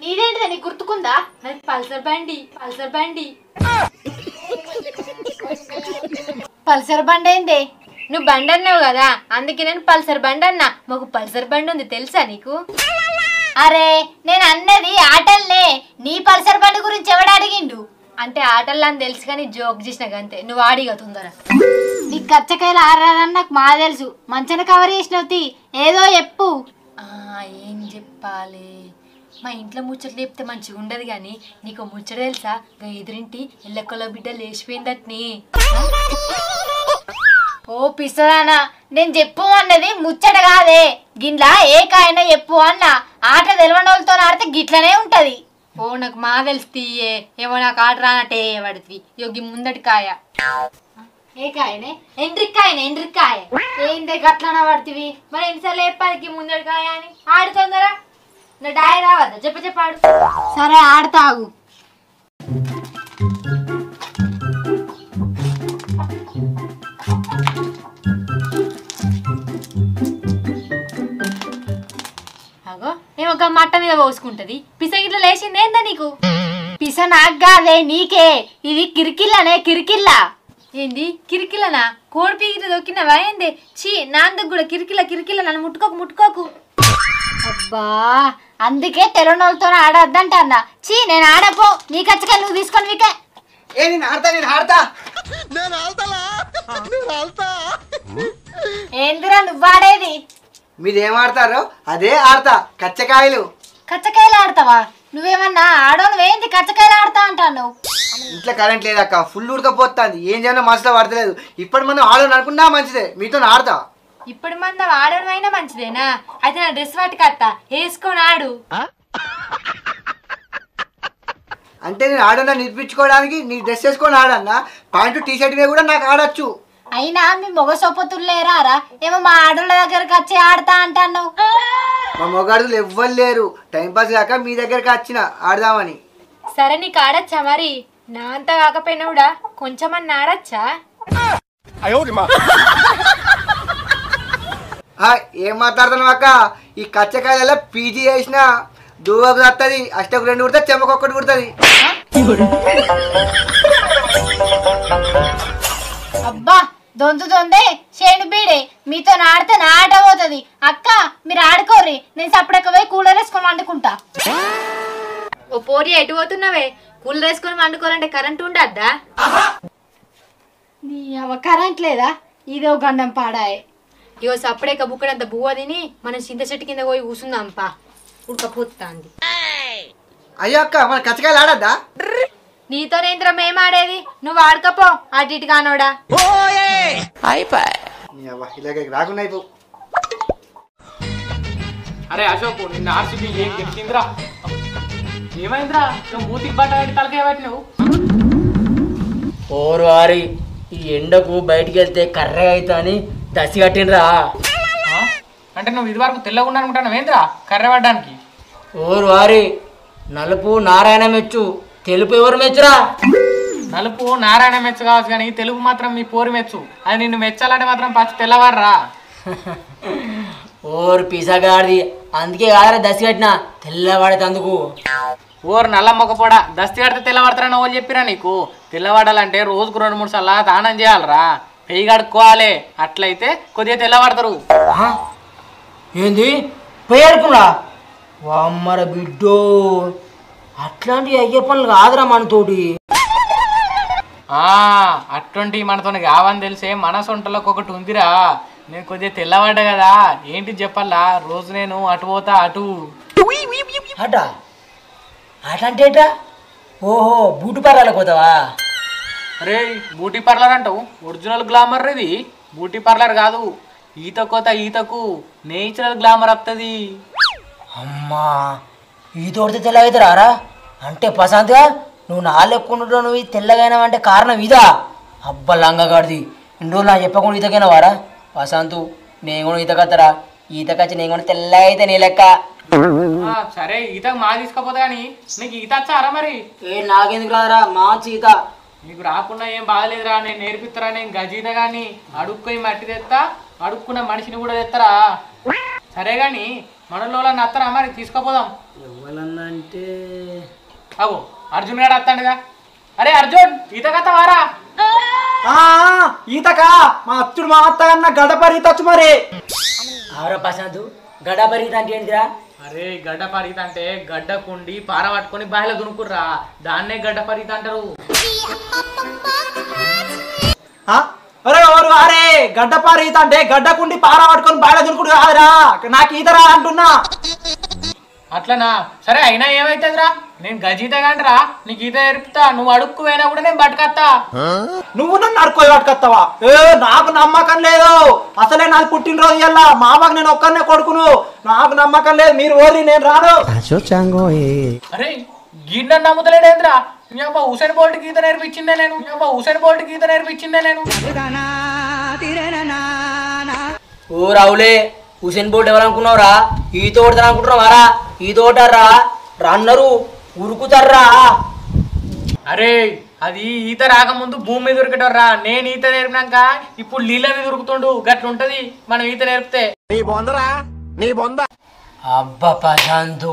నీదేంటిదే నీకు గుర్తుకుందా? అది పల్సర్ బండి. పల్సర్ బండి ఏంది? నువ్వు బండి అన్నావు కదా, అందుకే నేను పల్సర్ బండి అన్నా. మాకు పల్సర్ బండి ఉంది తెలుసా నీకు? అరే నేను అన్నది ఆటల్నే, నీ పల్సర్ బండి గురించి ఎవడు అడిగిండు? అంటే ఆటల్లో అని తెలుసు కానీ జోక్ చేసినాక అంతే. నువ్వు ఆడిగా తొందర. నీకు కచ్చకాయలు ఆరారని నాకు మా తెలుసు. మంచిగా కవర్ చేసినవుతి, ఏదో చెప్పు. ఏం చెప్పాలి? మా ఇంట్లో ముచ్చట్లు చెప్తే మంచిగా ఉండదు కానీ నీకు ముచ్చట తెలుసా? ఎదురింటి ఎల్లకొల్ల బిడ్డ లేచిపోయిందట్ని. ఓ పిసదానా, నేను చెప్పు అన్నది ముచ్చట కాదే. గిట్లా ఏ కాయన చెప్పు అన్న. ఆట తెలవని వాళ్ళతో ఆడితే గిట్లనే ఉంటది. ఓ నాకు మా తెలుసు తీయే, ఏమో నాకు ఆట రానట్టే పడుతుంది. యోగి ముందటి కాయ. ఏ కాయనే? ఎండ్రికాయ. ఏందే గట్లనా పడుతుంది? మరి ఎన్నిసార్లు చెప్పాలి ముందటి కాయ అని? ఆడు తొందర. నా డాయ్ రావద్దా? చెప్పాడు. సరే ఆడతాగు. ఏమో మట్ట మీద పోసుకుంటది. పిస గిట్ల లేచింది ఏందా నీకు? పిస నాకు కాదే నీకే. ఇది కిరికిల్లా. ఏంది కిరికిల్లనా? కోడి పీగిట దొక్కినవా ఏంది? చీ నాందుకు కూడా కిరికిల్ల. నన్ను ముట్టుకోకు. అబ్బా అందుకే తెలంగాణతో ఆడద్దంట అన్న. చీ నేను ఆడపో. నీ కచ్చగా నువ్వు తీసుకొని మీకే. ఏందిరా నువ్వు ఆడేది? మీరేం ఆడతారో అదే ఆడతా. కచ్చకాయలు ఆడతావా? నువ్వేమన్నా ఆడోనువేంది కచ్చకాయలు ఆడతా అంటాను? ఇంట్లో కరెంట్ లేదక్క, ఫుల్ ఉడకపోతుంది. ఏం చేయడం మనసులో పడతలేదు. ఇప్పుడు మనం ఆడోని అనుకున్నా మంచిదే, మీతో ఆడతా. ఇప్పుడు మనం ఆడోనైనా మంచిదేనా? అయితే నా డ్రెస్ పట్టుకత్తా, వేసుకొని ఆడు. అంటే నేను ఆడన్నా నిరూపించుకోవడానికి నీ డ్రెస్ వేసుకొని ఆడన్నా. ప్యాంటు టీ షర్ట్ మీద కూడా నాకు ఆడొచ్చు. అయినా మీ మొగ సొప్పతులు లేరా? ఏమో మా ఆడోళ్ళ దగ్గరకు వచ్చి ఆడతా అంటాను. మా మొగాడులు ఎవ్వరు లేరు. టైంపాస్ కాక మీ దగ్గరకు వచ్చిన ఆడదామని. సరే నీకు ఆడచ్చా మరి? నా అంత కాకపోయినా కూడా కొంచెమన్నా ఆడచ్చా? ఏం మాట్లాడుతున్నావు అక్క? ఈ కచ్చకాయలలో పీజీ చేసిన దూవకు వస్తుంది, అష్టకు 2 కుడుతుంది, చెమ్మకు 1 కుడుతుంది. అబ్బా దొందే చేను బీడే. మీతో ఆడితే నా ఆట పోతుంది. అక్క మీరు ఆడుకోర్రి, నేను సపడక పోయి కూలర్ వేసుకొని వండుకుంటా. ఓ పోరి ఎటు పోతున్నావే? కూలర్ వేసుకొని వండుకోవాలంటే కరెంట్ ఉండద్దా? నీ కరెంట్ లేదా? ఇదో గండం పాడాయే. ఇగో సపడేక బుక్కడంత బువ్వ తిని మనం చింత చెట్టు కింద పోయి కూసుందాంపా. ఉడకపోతుంది. అయ్యో అక్క మన కచ్చకాయలు ఆడద్దా? నీతోనేంద్ర మేమాడేది? నువ్వు ఆడకపో అటు ఇటు కానోడా. ఇలాగే రాకుండా అయిపో. అరే అశోక్, నిన్న ఆర్సీబీ ఏం గెలిచిందిరా? ఏమైందిరా? నువ్వు మూతికి బట్ట పెట్టి తలకాయ పెట్టినావు. ఓరు వారి ఈ ఎండకు బయటికి వెళ్తే కర్రగా అవుతా అని దసి కట్టినరా. అంటే నువ్వు ఇది వరకు తెల్లగా అనుకుంటున్నావు ఏంద్రా కర్ర పడ్డానికి? ఓరు వారి నలుపు నారాయణ మెచ్చు, తెలుపు ఎవరు మెచ్చురా? నలుపు నారాయణ మెచ్చు కావచ్చు కానీ తెలుగు మాత్రం మీ పోరు మెచ్చు. అది నిన్ను మెచ్చాలంటే మాత్రం పచ్చి తెల్లవారురా. ఓరు పిసగాడిది, అందుకే కాదరా దసి కట్టిన తెల్లవాడేందుకు. ఓరు నల్ల మొక్కపోడా, దస్తి కడితే తెల్లవాడతారని వాళ్ళు చెప్పిరా నీకు? తెల్లవాడాలంటే రోజుకు 2-3 సార్లు దానం చేయాలరా, పెయ్యి కడుక్కోవాలి. అట్లయితే కొద్దిగా తెల్లవాడతారు. ఏంది పెయ్యి కడుకున్నా? అమ్మర బిడ్డో, అట్లాంటి అయ్యే పనులు కాదురా మనతోటి. అటువంటి మనతో కావని తెలిసే మన సొంటలోకి ఒకటి ఉందిరా. నేను కొద్దిగా తెల్లవాడ్డా కదా, ఏంటి చెప్పాలా? రోజు నేను అటు పోతా అటు. అట అటంటే ఓహో బూటి పార్లర్కి పోతావా? అరే బ్యూటీ పార్లర్ అంటావు? ఒరిజినల్ గ్లామర్ ఇది, బ్యూటీ పార్లర్ కాదు. ఈత కోత ఈతకు నేచురల్ గ్లామర్ వస్తుంది. అమ్మా ఈత కొడితే తెల్లగవుతారా? అంటే ప్రశాంత్గా నువ్వు నా లెక్కుండటం, నువ్వు తెల్లగైనావు అంటే కారణం ఇదా? అబ్బా లంగగాడిది, ఇన్ని రోజులు నాకు చెప్పకుండా ఈతకైనా వారా? ప్రశాంతు నేను కూడా ఈతకత్తరా, ఈతకచ్చి నేను కూడా తెల్లగా అయితే నీ లెక్క. సరే ఈతకు మా తీసుకపోతా కానీ నీకు ఈత వచ్చారా మరి? నాకెందుకు రాదురా మంచి ఈత. నీకు రాకుండా ఏం బాగలేదురా, నేను నేర్పిస్తారా. నేను గజీత కానీ అడుక్కొని మట్టి తెస్తా, అడుక్కున్న మనిషిని కూడా తెస్తారా. సరే కానీ మనలో అత్తరా మరి తీసుకోపోదాం. ఎవరన్నా అంటే అగో అర్జున్ గారు వస్తాడుగా. అరే అర్జున్ ఈత కథ వారా. ఈతకా మా అత్తుడు మా అత్తగన్న గడపరి ఈతచ్చు మరి. ఆవరా ప్రశాంత్, గడాపరి ఈత అంటే ఏంటిరా? అరే గడ్డ పరీత అంటే గడ్డ కుండి పార పట్టుకొని బాయిలో దునుకుర్రా, దాన్నే గడ్డ పరీత అంటారు. అరే ఎవరు అరే గడ్డపారి ఈత అంటే గడ్డకుండి పార పట్టుకొని బాయిల దునుకుడు కాదురా, నాకు ఈతరా అంటున్నా. అట్లనా? సరే అయినా ఏమైతుందిరా, నేను గజీత కంటరా నీకు ఈత నేర్పుతా, నువ్వు అడుక్కు పోయినా కూడా నేను పట్టుకత్తా. నువ్వు నన్ను అడుక్కోయి పట్టుకొస్తావా? నాకు నమ్మకం లేదు, అసలే నాది పుట్టినరోజు ఇయ్యాల, మామకు నేను ఒక్కనే కొడుకును, నాకు నమ్మకం లేదు, మీరు ఓరి నేను రాను. అరే గిన్నె నమ్ముతలేడేంద్రా, హుసేన్ బోల్ట్ గీత నేర్పించిందే నేను, హుసేన్ బోల్ట్ గీత నేర్పించిందే నేను. ఓ రావులే, హుసేన్ బోల్ట్ ఎవరనుకున్నావురా? ఈత కొడతాను అనుకుంటున్నావారా? ఈత కొట్టారా రన్నరు ఉరుకుతారా? అరే అది ఈత రాకముందు భూమి మీద ఉరికటర్రా, నేను ఈత నేర్పినాక ఇప్పుడు నీళ్ళ మీద ఉరుకుతుండు, గట్లుంటది మనం ఈత నేర్పితే. అబ్బా ప్రశాంత్,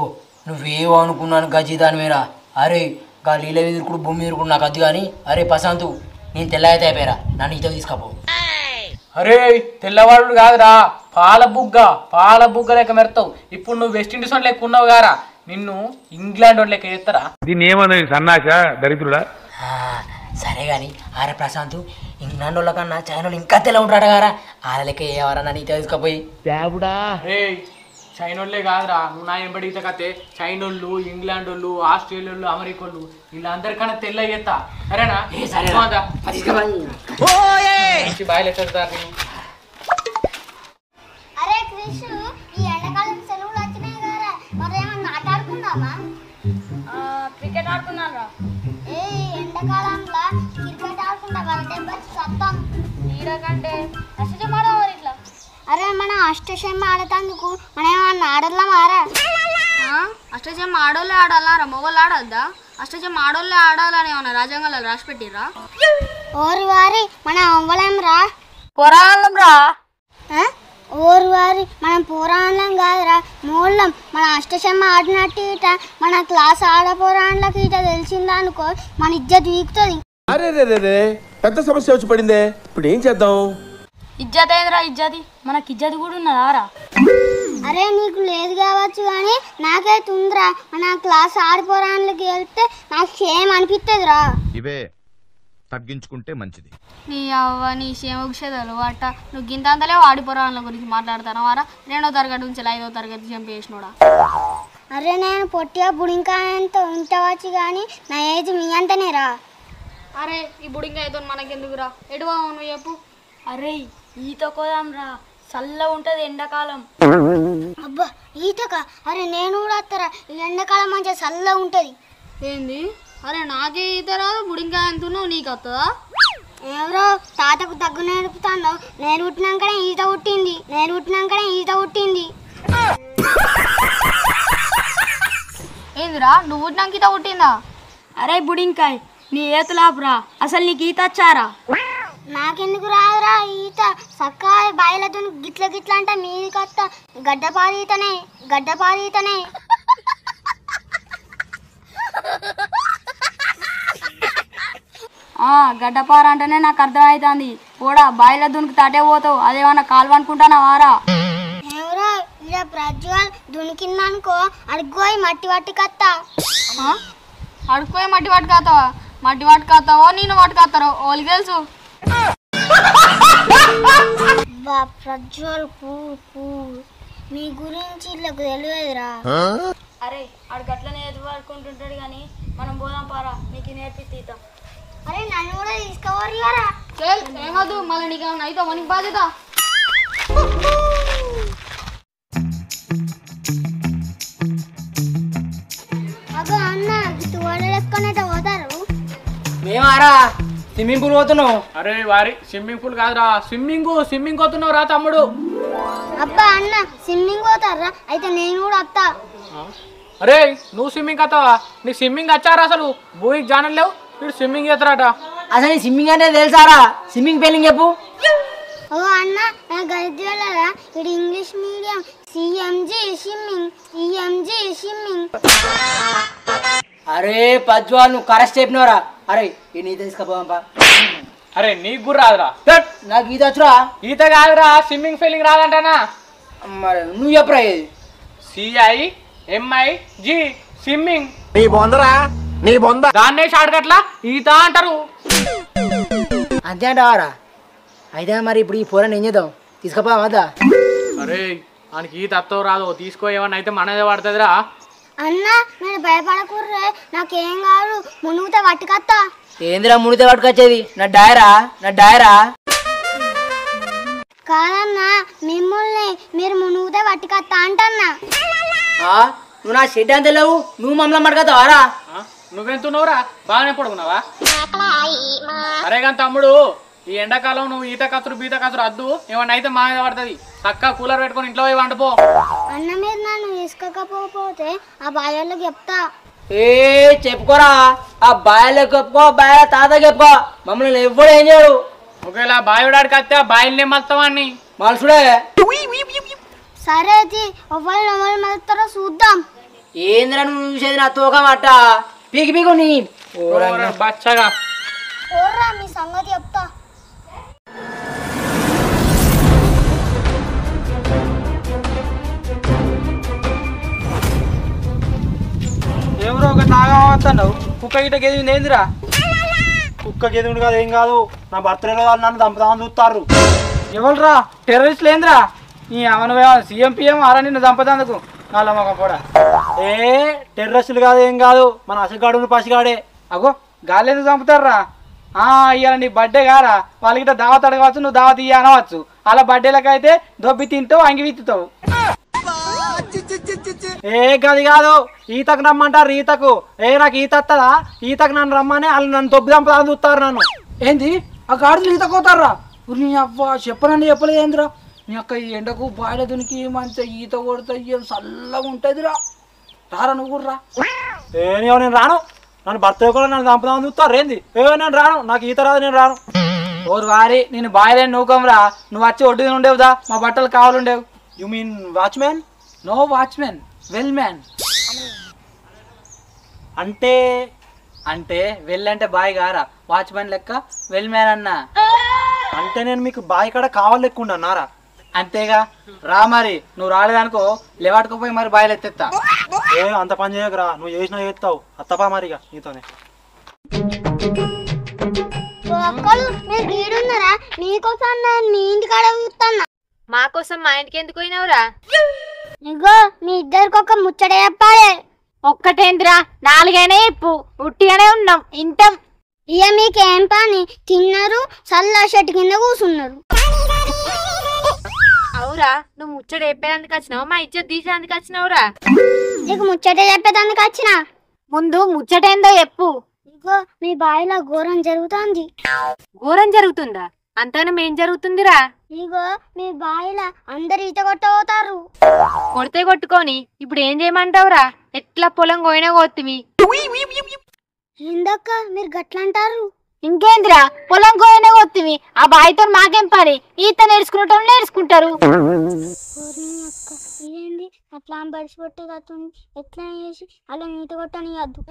నువ్వేమనుకున్నాను గజీదాని మీరా? అరే గా లీల ఎదురుకుడు భూమి ఎదురుకుడు నాకు అది కానీ. అరే ప్రశాంత్, నేను తెల్ల అయితే అయిపోయారా, నన్ను ఈత తీసుకపో. అరే తెల్లవాడు కాదురా, పాల బుగ్గ లెక్క మెరుతావు. ఇప్పుడు నువ్వు వెస్టిండీస్ వాళ్ళు లెక్క ఉన్నావు గారా, నిన్ను ఇంగ్లాండ్ వాళ్ళు లెక్క చేస్తారా? దీన్ని ఏమన్నా సన్నాస దరిద్రుడా? సరే కానీ అరే ప్రశాంత్, ఇంగ్లాండ్ వాళ్ళ కన్నా చైనా వాళ్ళు ఇంకా తెల్ల ఉంటాడు గారా, వాళ్ళ లెక్క ఏవరా నన్ను ఈత తీసుకపోయి. అరే చైనోళ్ళే కాదురా, నువ్వు నా ఎంబడి ఈత కతే చైనోళ్ళు, ఇంగ్లాండ్ వాళ్ళు, ఆస్ట్రేలియా వాళ్ళు, అమెరికా వాళ్ళు వీళ్ళందరికన్నా తెల్ల చేస్తా. సరేనా? బాయ్ ఎత్తారు నేను. అరే క్రిష్, ఈ ఎండాకాలం సెలవులు వచ్చినాయి కదా, మరి ఏమన్నా ఆట ఆడుకుందామా? క్రికెట్ ఆడుకున్నారా? ఏ ఎండాకాలంలో క్రికెట్ ఆడుకుంటా కదా, దెబ్బకి సత్తాం నీడకంటే అష్టం ఆడవాలి ఇట్లా. అరే మన అష్టశమ్మ ఆడతాందుకు మనం ఏమన్నా ఆడల్లా మారా? అష్టజమ్మ ఆడోళ్ళే ఆడాలా, మొగోళ్ళు ఆడద్దా? అష్టజమ్మ ఆడోళ్ళే ఆడాలని ఏమన్నా రాజ్యాంగాలు రాసి పెట్టిరా? ఓరి వారి మనం అవ్వలేం రా, పురాణం రా. ఓరి వారి మనం పురాణం కాదురా, మూలం. మన అష్టశమ్మ ఆడినట్టు ఇట మన క్లాస్ ఆడపురాణాలకు ఇట తెలిసిందనుకో మన ఇజ్జత్ వీకుతుంది. అరే రే పెద్ద సమస్య వచ్చి పడిందే, ఇప్పుడు ఏం చేద్దాం? ఇజ్జత్ అయిందిరా, ఇజ్జతి. మనకి ఇజ్జత్ కూడా ఉన్నదారా? అరే నీకు లేదు కావచ్చు కానీ నాకైతే ఉందిరా, మన క్లాస్ ఆడిపోరాళ్ళకి వెళ్తే నాకు సేమ్ అనిపిస్తుందిరా. ఇవే తగ్గించుకుంటే మంచిది. నీ అవ్వ నీ సేమక్షేదాలు అట్ట నువ్వు గింతంతలే ఆడిపోరాళ్ళ గురించి మాట్లాడతాను వారా. 2వ తరగతి నుంచి 5వ తరగతి చంపేసినోడా? అరే నేను పొట్టిగా బుడింకాయంతో ఉంటవచ్చు కానీ నా ఏజ్ మీ అంటనేరా. అరే ఈ బుడింకాయతో మనకెందుకురా, ఎటువా నువ్వు చెప్పు. అరే ఈత కోదాం రా, చల్ల ఉంటది ఎండాకాలం. అబ్బా ఈతకా? అరే నేను కూడా వస్తారా, ఈ ఎండాకాలం మంచిగా చల్ల ఉంటది. ఏంది? అరే నాకే ఈత రాదు, బుడింకాయ అంటున్నావు, నీకు వస్తుందా? ఎవరో తాతకు తగ్గు నేర్పుతాను, నేను పుట్టినాకనే ఈత పుట్టింది, నేను పుట్టినాకనే ఈత పుట్టింది. ఏందిరా నువ్వు పుట్టినాక ఈత పుట్టిందా? అరే బుడింకాయ్, నీ ఏతులాపురా, అసలు నీకు ఈత వచ్చారా? నాకెందుకు రాదురా ఈత, చక్కగా బాయిలతో గిట్ల గిట్ల అంటే మీది కత్త గడ్డపారీతనే. గడ్డపార అంటేనే నాకు అర్థమవుతుంది. కూడా బాయిల దునికి తాటే పోతావు, అదేమన్నా కాలువ అనుకుంటానా వారా? ఎవరో ఇలా ప్రజ్వల్ దునికిందనుకో అడుగుపోయి మట్టి పట్టి కత్తా. అడుక్కుపోయి మట్టి పట్టుకొస్తావా? మట్టి పట్టుకొస్తావో నేను పట్టుకొస్తారో వాళ్ళకి తెలుసు. ప్రజ్వల్ మీ గురించి ఇళ్ళకు తెలియదురా. అరే ఆడు గట్లనే ఎదుర్కొంటుంటాడు కానీ మనం పోదాం పారా, నీకు నేర్పిస్తా. అరే నన్ను కూడా తీసుకోవరా. ఏం కాదు, మళ్ళీ నీకు ఏమన్నా అయితే మనకి బాధ్యత. అగో అన్న తువాడేసుకొనేట పోతారు. మేమారా స్విమ్మింగ్ పూల్ పోతున్నావు? అరే వారి స్విమ్మింగ్ పూల్ కాదురా, స్విమ్మింగ్ పోతున్నావు రా తమ్ముడు. అబ్బా అన్న స్విమ్మింగ్ పోతారా, అయితే నేను కూడా వస్తా. అరే నువ్వు స్విమ్మింగ్ వస్తావా? నీకు స్విమ్మింగ్ వచ్చారా? అసలు భూమికి జానం లేవు, వీడు స్విమ్మింగ్ చేస్తారట. అసలు స్విమ్మింగ్ అంటే తెలుసారా? స్విమ్మింగ్ స్పెల్లింగ్ చెప్పు. ఓ అన్న నా గైడ్ ఇది ఇంగ్లీష్ మీడియం సిఎంజి స్విమ్మింగ్. అరే పజ్వా నువ్వు కరెక్ట్ చెప్పినవరా. అరే ఈ నీత తీసుకపోదాంపా. అరే నీకు కూడా రాదురా. నాకు ఈత వచ్చురా. ఈత కాదురా, స్విమ్మింగ్ ఫీలింగ్ రాదంటానా. మరి నువ్వు చెప్పరా. CIMIG swimming. నీ బొంద దాన్నే షార్ట్ కట్లా ఈత అంటారు. అంతే అంటావారా. అయితే మరి ఇప్పుడు ఈ పోరాన్ని ఏం చేద్దాం, తీసుకపోదాం వద్దా? అరే మనకి ఈత అత్తవు రాదు, తీసుకో. ఏమన్నా అయితే మనదే పడుతుందిరా. అన్న నేను భయపడకూర్రే, నాకేం కాదు, మునుగుతే పట్టుకత్తా. ఏందిరా మునితే పట్టుకొచ్చేది? నా డైరా కాదన్నా, మిమ్మల్ని మీరు మునుగుతే పట్టుకత్తా అంటన్నా. నువ్వు నా షెడ్ అంతే లేవు, నువ్వు మమ్మల్ని పట్టుకొస్తావారా? నువ్వెంతున్నావురా, బాగానే పడుకున్నావా? అరే కానీ తమ్ముడు, ఈ ఎండాకాలం నువ్వు ఈత కసురు బీత కసురు అద్దు. ఏమన్నా అయితే మా మీద పడుతుంది. చక్కగా కూలర్ పెట్టుకొని ఇంట్లో పోయి వండుపో. అన్న మీరు నన్ను తీసుకపోతే ఆ బాయోళ్ళకి చెప్తా. చెప్పుకోరా. ఆ బాయలకు చెప్పుకో, బాయల తాతకి చెప్పుకో. మమ్మల్ని ఎవ్వడు ఏం చేయడు. ఒకవేళ బాయుడాడికి వస్తే ఆ బాయిల్ని మలుస్తావాన్ని మనుషుడే. సరే ఎవరు మలుస్తారో చూద్దాం. ఏందిరా నువ్వు చూసేది? నా తోకమాట పీకి నీ బచ్చగా. ఓర్రా మీ సంగతి చెప్తా. ఎవరో ఒక తాగవస్తున్నావు. కుక్క గిట్ట గెదివింది ఏందిరా? కుక్క గెదివింది కాదు, ఏం కాదు. నా బర్త్డేలో వాళ్ళు నన్ను చంపుతామని చూస్తారు. ఎవరురా టెర్రరిస్టులు? ఏందిరా ఈ అవన CM ఆరా నిన్ను చంపదందుకు నల్ల మొక్క కూడా. టెర్రరిస్టులు కాదు, ఏం కాదు. మన అసగాడు పసిగాడే. అగో గాలి ఎందుకు చంపుతారా? ఇవాళ నీ బర్త్డే కారా, వాళ్ళకి దావత్ అడగవచ్చు, నువ్వు దావత్ ఇయ్య అనవచ్చు. అలా బర్త్డేలకైతే దొబ్బి తింటావు, అంగి విత్తుతావు. గది కాదు, ఈతకు రమ్మంటారు. ఈతకు నాకు ఈత వస్తుందా? ఈతకు నన్ను రమ్మని వాళ్ళు నన్ను దొబ్బి చంపుతా చూస్తారు నన్ను. ఏంది ఆ గాడిదలు ఈత కోతారా? నీ అవ్వ చెప్పనండి, చెప్పలేదు ఏందిరా? నీ అక్క ఈ ఎండకు బాయిల దునికి మంచిగా ఈత కొడతా చల్లగా ఉంటుందిరా. రారా నువ్వు కూడా రా. నేను రాను. నన్ను బర్త్డే కూడా నన్ను చంపుదామని చూస్తారు. ఏంది నేను రాను, నాకు ఈత రాదు, నేను రాను. ఓరు వారి నేను బాయిలే నూకంరా. నువ్వు వచ్చి ఒడ్డు ఉండేవుదా, మా బట్టలు కావాలుండేవు. You mean watchman? No watchman, well man. అంటే వెల్ అంటే బాయ్ గారా, వాచ్మెన్ లెక్క వెల్ మ్యాన్ అన్నా. అంటే నేను మీకు బాయ్ కాడ కావాలి లెక్క అన్నారా? అంతేగా రా. మరి నువ్వు రాలేదనుకో లేవాటుకోపోయి మరి బాయిలు ఎత్తెత్తా. అంత పని చేయకరా, నువ్వు చేసినా చేస్తావు. అత్తపా మరిగా నీతోనే. మీరు గీడున్నారా? మీకోసం నేను మీ ఇంటికాడ చూస్తున్నా. మా కోసం మా ఇంటికి ఎందుకు పోయినావురా? ఇగో మీ ఇద్దరికి ఒక ముచ్చట చెప్పాలి. ఒక్కటేంద్రా, నాలుగైనా చెప్పు. ఉట్టిగానే ఉన్నాం, ఇంటాం. ఇక మీకేం పని? తిన్నారు, చల్ల చెట్టు కింద కూర్చున్నారు. అవురా, నువ్వు ముచ్చట చెప్పేందుకు వచ్చినావు, మా ఇజ్జత్ తీసేందుకు వచ్చినావురా? నీకు ముచ్చట చెప్పేదానికి వచ్చిన. ముందు ముచ్చటేందో చెప్పు. ఇగో మీ బావిలో ఘోరం జరుగుతుంది. ఘోరం జరుగుతుందా? అంతనం ఏం జరుగుతుందిరా? ఇగో మీ బావిలో అందరు ఈత కొట్టబోతారు. కొడితే కొట్టుకొని ఇప్పుడు ఏం చేయమంటావురా? ఎట్లా పొలం కోయినా కోతివి. ఏందక్క మీరు గట్లంటారు? ఇంకేందిరా, పొలం కోయినా కోతివి. ఆ బావితో మాకేం పని? ఈత నేర్చుకునేటోళ్ళు నేర్చుకుంటారు. ఇదేంది అట్లా బడిసి కొట్టేది? ఎట్లా చేసి అలా ఈత కొట్టని వద్దు.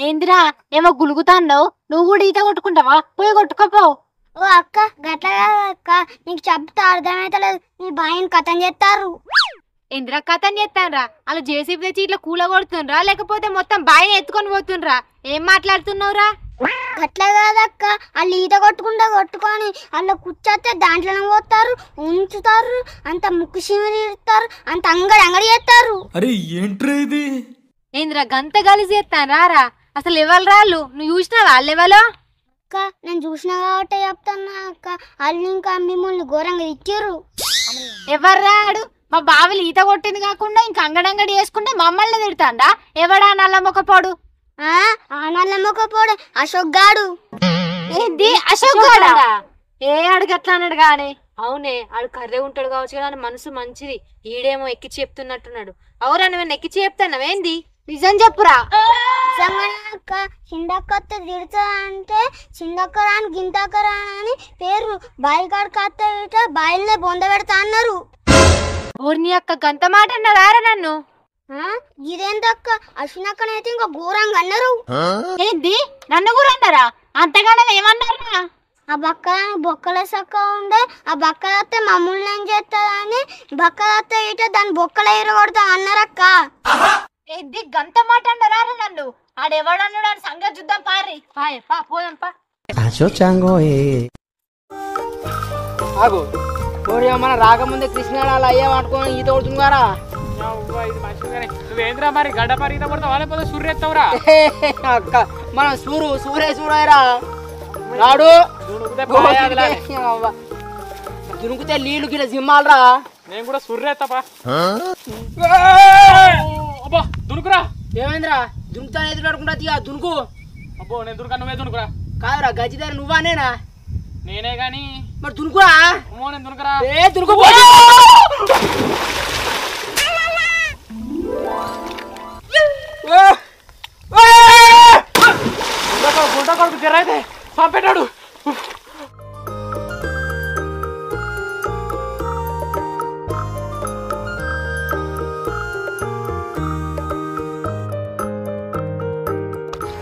ఏందిరా ఏమో గులుగుతాన్నావు? నువ్వు కూడా ఈత కొట్టుకుంటావా? పోయి కొట్టుకోపోవు. ఓ అక్క గట్ల అక్క, నీకు చెప్తే అర్థమైతలేదు. మీ బాయిని కథం చేస్తారు. ఏందిరా కథం చేస్తానరా? అలా జేసీబీ తెచ్చి ఇట్లా కూల కొడుతుండ్రా, లేకపోతే మొత్తం బాయిని ఎత్తుకొని పోతుండ్రా? ఏం మాట్లాడుతున్నావురా? గట్ల కాదక్క, వాళ్ళు ఈత కొట్టుకొని వాళ్ళు కూర్చొస్తే దాంట్లోనే పోతారు, ఉంచుతారు, అంత ముక్కు సిమిరిస్తారు, అంత అంగడి చేస్తారు. అరే ఏంట్రా ఇది? ఏందిరా గంత గలీజ్ చేస్తాను రారా? అసలు ఎవరు రాళ్ళు? నువ్వు చూసినావా వాళ్ళు ఎవరో? అక్క నేను చూసినా కాబట్టి చెప్తాను అక్క, వాళ్ళు ఇంకా మిమ్మల్ని ఘోరంగా ఇచ్చారు. ఎవరు రాడు? మా బావిలు ఈత కొట్టింది కాకుండా ఇంకా అంగడంగడి వేసుకుంటే మమ్మల్ని తిడతాండా? ఎవడా నల్ల మొక్కపోడు? ఆ నల్ల మొక్కపోడు అశోక్ గాడు. ఏంది అశోక్ గాడా? ఏ అడుగట్లా అన్నాడు గానే. అవునే, ఆడు కర్రే ఉంటాడు కావచ్చు కదా, మనసు మంచిది. ఈడేమో ఎక్కిచి చెప్తున్నట్టున్నాడు. అవురా, నువ్వు ఎక్కిచి చెప్తానవేంది? నిజం చెప్పురా. అక్క చిందక్క తిడుతా అంటే చిందక్క రాని గింతక్క రాని పేరు బాయి కాడు కత్త బాయిల్నే బొంద పెడతా అన్నారు. ఊరిని అక్క గంత మాట అన్నారా నన్ను? ఇదేందక్క అశ్వినక్కనైతే ఇంకా ఘోరంగా అన్నారు. ఏంది నన్ను కూడా అన్నారా? అంతగానే ఏమన్నారా? ఆ బక్క బొక్కల సక్క ఉండే ఆ బక్కలత్తే మమ్మల్ని ఏం చేస్తుందని బక్కలత్తే ఇట దాని బొక్కల ఎరగొడతా అన్నారక్క. ఏంది గంత మాట అన్నారా నన్ను? ఆడెవడన్నాడు అని సంగతి చూద్దాం పారి. పా పోదాం పా. ఆగు మన రాకముందే కృష్ణాడు అయ్యా పట్టుకొని ఈత కొడుతున్నారా? ఇది మంచిగానే. నువ్వేంద్రా మరి గడ్డ పరి ఈత కొడతావా లేకపోతే సూర్యెత్తావురా? అక్క మనం సూరేరా రాడు దునుకుతే నీళ్ళు గిల జిమ్మాలరా. నేను కూడా సూర్యెత్తపా. అబ్బా దునుకురా. ఏమైందిరా దునుకుతాను ఎదురు పడుకుంటా తీయ దునుకు. అబ్బో నేను దునుకా నువ్వే దునుకురా. కాదురా గజ్జిదారి నువ్వా నేనా? నేనే గాని మరి దునుకురా. అమ్మో నేను దునుకురా. దునుకు గుంట కొడుకు జరైతే పంపెట్టాడు.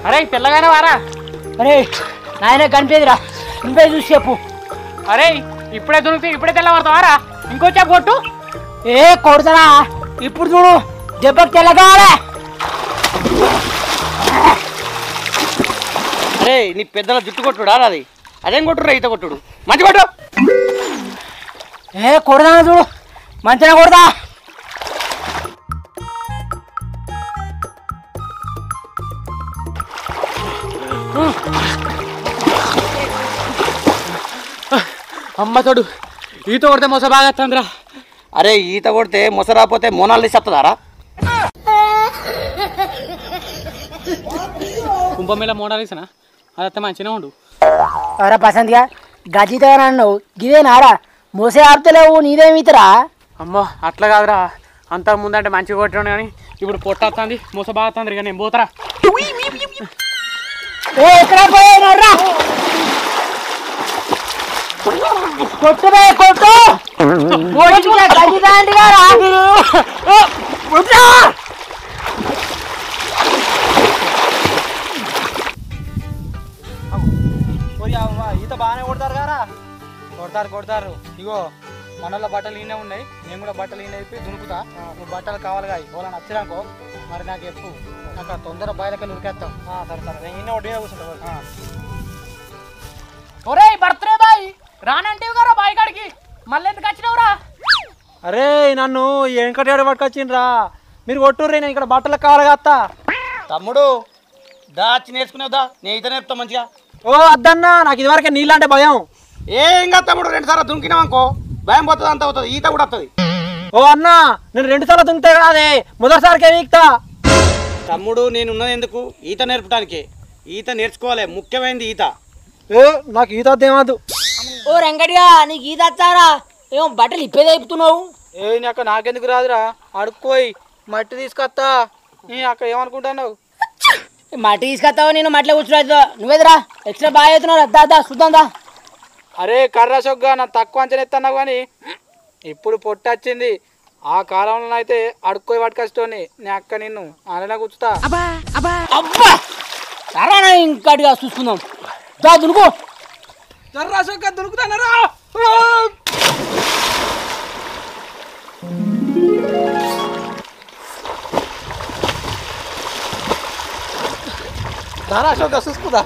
అరే తెల్లగానే వారా. అరే నాయన కనిపేదిరా నువ్వే చూసి చెప్పు. అరే ఇప్పుడే దునికితే ఇప్పుడే తెల్లవారుతావారా? ఇంకో చెప్పు కొట్టు. ఏ కొడుతారా ఇప్పుడు చూడు దెబ్బకి తెల్లగాలే. అరే నీ పెద్దల జుట్టు కొట్టుడా అది? అదేం కొట్టురా ఈత కొట్టుడు మంచి కొట్టు. ఏ కొడదా చూడు మంచిగా కొడదా. అమ్మ తోడు ఈత కొడితే మొస బాగా వస్తుందిరా. అరే ఈత కొడితే మొస రాకపోతే మోనాలిసి వస్తుందారా? కుంభమేళ మోనాలిసినా అదైతే మంచిగా ఉండు. అరే పసంతిగా గజిదా అన్నావు గిదేనారా మోసే ఆపుతలేవు నీదేమితరా? అమ్మో అట్లా కాదురా. అంత ముందంటే మంచిగా కొట్టాను కానీ ఇప్పుడు పొట్ట వస్తుంది మొస బాగా వస్తుంది. ఇక నేను పోతారా. ఎక్కడ పోయినరా కొట్టువే కొట్టు గజిదా అంటే గారా. ఈత బాగానే కొడతారు కారా? కొడతారు. ఇగో మనలో బట్టలు ఈయనే ఉన్నాయి. నేను కూడా బట్టలు ఈయన అయిపోయి దునుకుతా. నువ్వు బట్టలు కావాలిగా ఎవరైనా వచ్చినాకో మరి నాకు చెప్పు. నాకు తొందర బయలకెళ్ళి ఉరికేస్తాం. సరే నేను ఈయన ఒకటి కూర్చుంటా. ఒరే బర్త్డే బాయ్ రానంటివి కదా బాయ్ కాడికి మళ్ళీ ఎందుకు వచ్చినావురా? అరే నన్ను వెంకటేడు పట్టుకొచ్చిండ్రా. మీరు కొట్టుర్రీ నేను ఇక్కడ బట్టలు కావాలిగా అత్త. తమ్ముడు దాచి నేర్చుకునేదా నేను ఈత నేర్పుతా మంచిగా. ఓ అద్దన్నా నాకు ఇదివరకే నీళ్ళు అంటే భయం. ఏం కాదు తమ్ముడు 2 సార్లు దుంకినామనుకో భయం పోతుంది అంత అవుతుంది ఈత కూడా వస్తుంది. ఓ అన్నా నేను 2 సార్లు దుంకితే కాదే మొదటిసారికే వీక్తా. తమ్ముడు నేను ఉన్నది ఎందుకు ఈత నేర్పడానికి. ఈత నేర్చుకోవాలి ముఖ్యమైనది ఈత. నాకు ఈత ఏమద్దు. ఓ వెంకటిగా నీకు ఈత వచ్చారా? ఏమో బట్టలు ఇప్పేది అయిపోతున్నావు. ఏ అక్క నాకెందుకు రాదురా అడుక్కోయి మట్టి తీసుకొస్తా. నీ అక్క ఏమనుకుంటున్నావు? మట్టి తీసుకొస్తావు నేను మట్టిలో కూర్చురా. నువ్వేదిరా ఎక్స్ట్రా బాగా అవుతున్నావు. దా చూద్దాం దా. అరే కర్ర సొగ్గా నా తక్కువ అంచనా ఎత్తన్నావు కానీ ఇప్పుడు పొట్ట వచ్చింది. ఆ కాలంలో అయితే అడుక్కోయి పట్టుకొచ్చుతోని నీ అక్క నిన్ను అలానే కూర్చుతా. అబ్బా సరే ఇంకటిగా చూసుకుందాం. దా దునుకో. కర్ర సొగ్గా దునుకుతానరా. చూసుకుందా.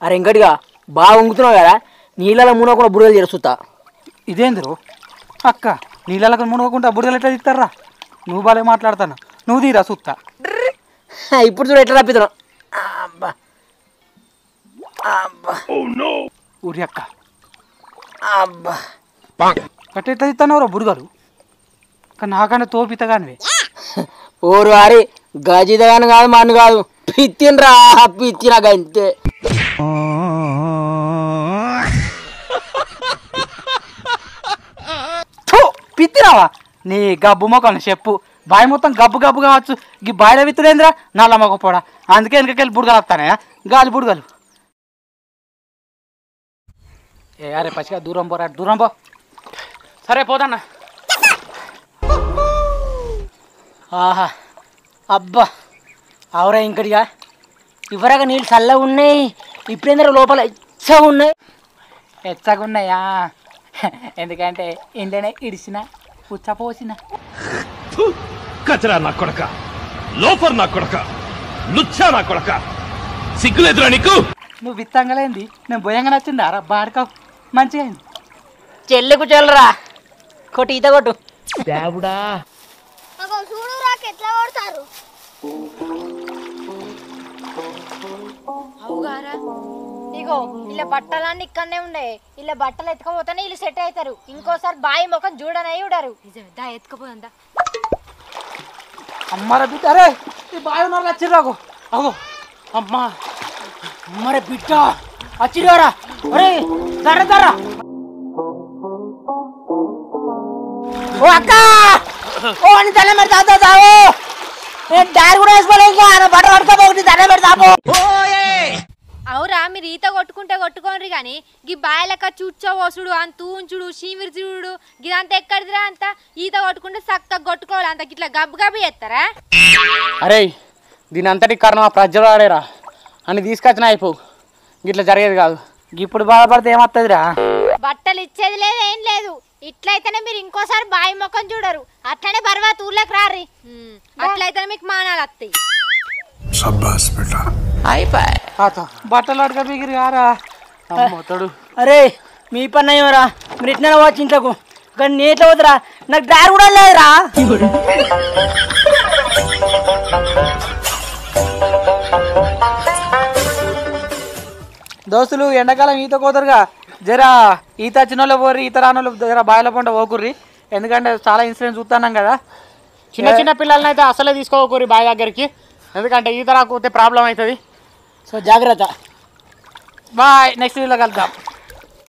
అరే ఇంకటిగా బాగా వంగుతున్నావు కదా నీళ్ళలో మునగకుండా బుడగలు చేరుస్తా. ఇదేందిరు అక్క నీళ్ళకి మునగకుండా బుడగలు ఎట్లా తీస్తారా? నువ్వు బాగా మాట్లాడతాను నువ్వు తీరా సుత్తా. ఇప్పుడు చూడు ఎట్లా తప్పితున్నావు. అబ్బా అబ్బా ఊరి అక్క అబ్బా కట్ట ఎట్లా తీస్తానవరా బుడగలు? నాకన్నా తోపితగానివే. ఓరు అరే గజిదగాని కాదు మన్ను కాదు పిత్తినరా పిత్తినాక అంతే. పిత్తిరావా నీ గబ్బు మొక్కను చెప్పు. బాయ్ మొత్తం గబ్బు గబ్బు కావచ్చు. ఈ బాయిల విత్తుడేంద్రా నల్ల మొక్క పోడా. అందుకే వెనకకెళ్ళి బుడగలు వస్తానే గాలి బుడగలు. ఏ అరే పచ్చిగా దూరం పోరా దూరం పో. సరే పోదన్నా. ఆహా అబ్బా అవరా ఇంకటిగా ఇవరగా నీళ్ళు చల్లగా ఉన్నాయి ఇప్పుడేందరూ లోపల ఇచ్చగా ఉన్నాయి ఎచ్చగున్నాయా ఎందుకంటే ఇంట్లోనే ఇడిసిన పుచ్చపోసిన కచరా నా కొడక లోఫర్ నా కొడక లుచ్చా నా కొడక సిగ్గులేదురా నీకు నువ్వు విత్తంగలేంది నేను భయంగా నచ్చిందా రా బాడకావు మంచిగా అయింది చెల్లెకు చెల్లరా కొట్టి ఈత కొట్టు దేవుడా అగో చూడు రాక ఎట్లా కొడతారు. అవుగారా ఇగో ఇలా బట్టలన్నీ ఇక్కడనే ఉండే ఇలా బట్టలు ఎత్తుకపోతేనే వీళ్ళు సెట్ అవుతారు. ఇంకోసారి బాయి ముఖం చూడనై ఉడారు. దా ఎత్తుకపోదా అమ్మారా బిడ్డ అరే ఈ బావి ఉన్నారు వచ్చిర్రాకు అగో అమ్మా అమ్మరే బిడ్డ వచ్చిరారా అరే దర్ర దర్ర ఓ అక్క ఓ అని తల మీద తాతో తావు నేను దారి కూడా వేసుకోలేదు బట్ట పడుకోబోటి దండ పెడతాపు. అవురా మీరు ఈత కొట్టుకుంటే కొట్టుకోండి కానీ గీ బాయలక చూచోసుడు అంత ఉంచుడు చీమిరి చూడు గిదంతా ఎక్కడిదిరా అంత ఈత కొట్టుకుంటే చక్కగా కొట్టుకోవాలి అంత గిట్లా గబ్బు గబ్బు చేస్తారా? అరే దీని అంతటి కారణం ఆ ప్రజలు ఆడేరా అని తీసుకొచ్చిన అయిపో గిట్లా జరిగేది కాదు. ఇప్పుడు బాధపడితే ఏమవుతుందిరా బట్టలు ఇచ్చేది లేదు ఏం లేదు. ఇట్లయితేనే మీరు ఇంకోసారి బాయి ముఖం చూడరు. అట్లనే బర్వాత ఊర్లోకి రారి. అట్లయితేనే మీకు మానాలు వస్తాయి. బట్టలు అడగ బిగిరి కారా అమ్మతాడు. అరే మీ పని అయ్యరా మీరు ఇట్లా వచ్చి ఇంట్లోకు కానీ నేను ఎట్లా పోతురా నాకు డ్రైవర్ కూడా లేదురా. దోస్తులు ఎండాకాలం ఈత కోతరుగా జరా ఈత వచ్చిన వాళ్ళు పోర్రి ఈత రాని వాళ్ళు జర బాయిల పంట పోకుర్రి ఎందుకంటే చాలా ఇన్సిడెంట్స్ చూస్తున్నాం కదా. చిన్న చిన్న పిల్లల్ని అయితే అసలే తీసుకోకూరి బావి దగ్గరికి ఎందుకంటే ఈత రాకపోతే ప్రాబ్లం అవుతుంది. సో జాగ్రత్త. బాయ్ నెక్స్ట్ వీడియోలో కలుద్దాం.